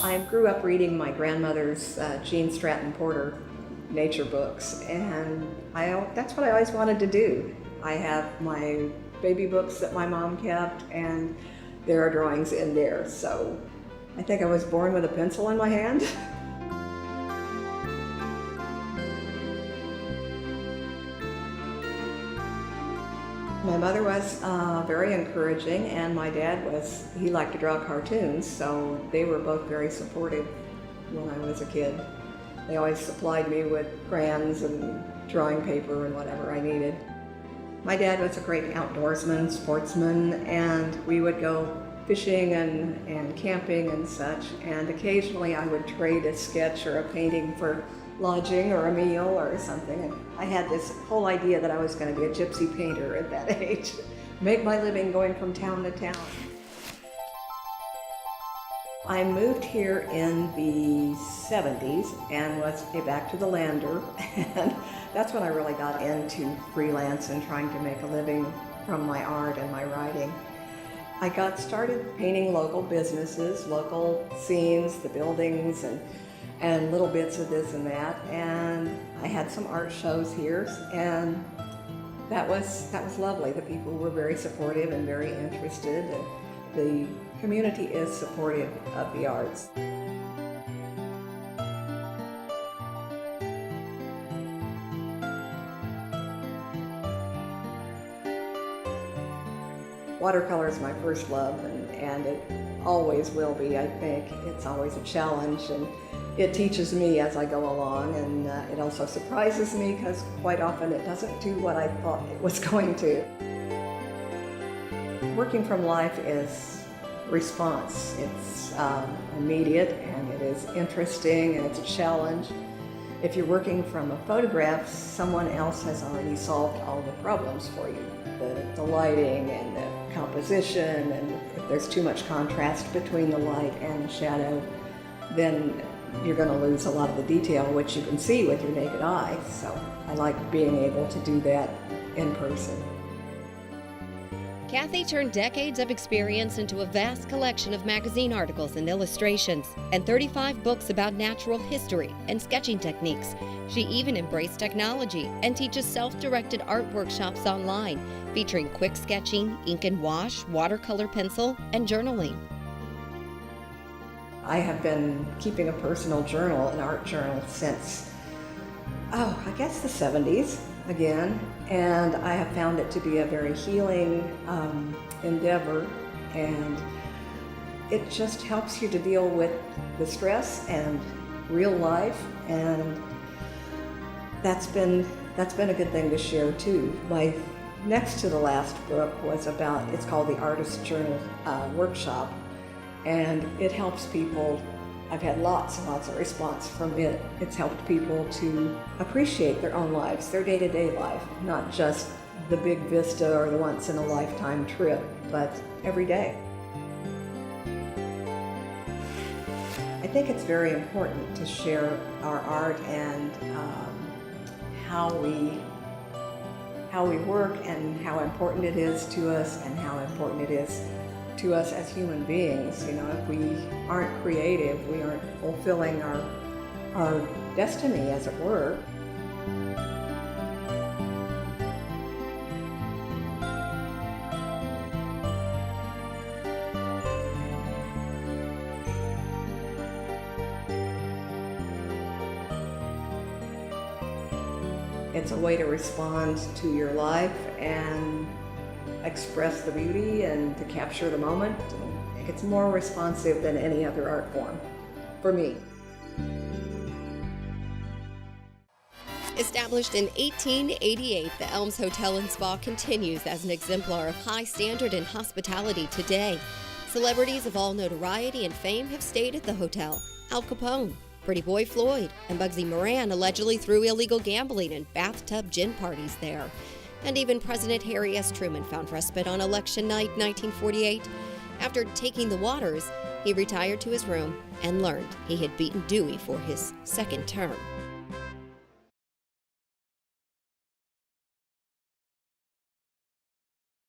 I grew up reading my grandmother's Jean Stratton Porter nature books, and that's what I always wanted to do. I have my baby books that my mom kept, and there are drawings in there, so I think I was born with a pencil in my hand. My mother was very encouraging, and my dad he liked to draw cartoons, so they were both very supportive when I was a kid. They always supplied me with crayons and drawing paper and whatever I needed. My dad was a great outdoorsman, sportsman, and we would go fishing and camping and such, and occasionally I would trade a sketch or a painting for lodging or a meal or something. And I had this whole idea that I was going to be a gypsy painter at that age, make my living going from town to town. I moved here in the 70s and was back to the lander, and that's when I really got into freelance and trying to make a living from my art and my writing. I got started painting local businesses, local scenes, the buildings, and little bits of this and that, and I had some art shows here, and that was lovely. The people were very supportive and very interested, and the community is supportive of the arts. Watercolor is my first love, and it always will be, I think. It's always a challenge, and it teaches me as I go along, and it also surprises me because quite often it doesn't do what I thought it was going to. Working from life is response. It's immediate, and it is interesting, and it's a challenge. If you're working from a photograph, someone else has already solved all the problems for you. The lighting and the composition, and if there's too much contrast between the light and the shadow, then you're going to lose a lot of the detail which you can see with your naked eye. So I like being able to do that in person. Cathy turned decades of experience into a vast collection of magazine articles and illustrations, and 35 books about natural history and sketching techniques. She even embraced technology and teaches self-directed art workshops online, featuring quick sketching, ink and wash, watercolor pencil, and journaling. I have been keeping a personal journal, an art journal, since, I guess the 70s again, and I have found it to be a very healing endeavor, and it just helps you to deal with the stress and real life, and that's been a good thing to share too. My next to the last book was it's called the Artist Journal Workshop, and it helps people. I've had lots and lots of response from it. It's helped people to appreciate their own lives, their day-to-day life, not just the big vista or the once-in-a-lifetime trip, but every day. I think it's very important to share our art and how we work, and how important it is to us, and how important it is to us as human beings. You know, if we aren't creative, we aren't fulfilling our destiny, as it were. It's a way to respond to your life and express the beauty and to capture the moment. I think it's more responsive than any other art form, for me. Established in 1888, the Elms Hotel and Spa continues as an exemplar of high standard and hospitality today. Celebrities of all notoriety and fame have stayed at the hotel. Al Capone, Pretty Boy Floyd, and Bugsy Moran allegedly threw illegal gambling and bathtub gin parties there. And even President Harry S. Truman found respite on election night 1948. After taking the waters, he retired to his room and learned he had beaten Dewey for his second term.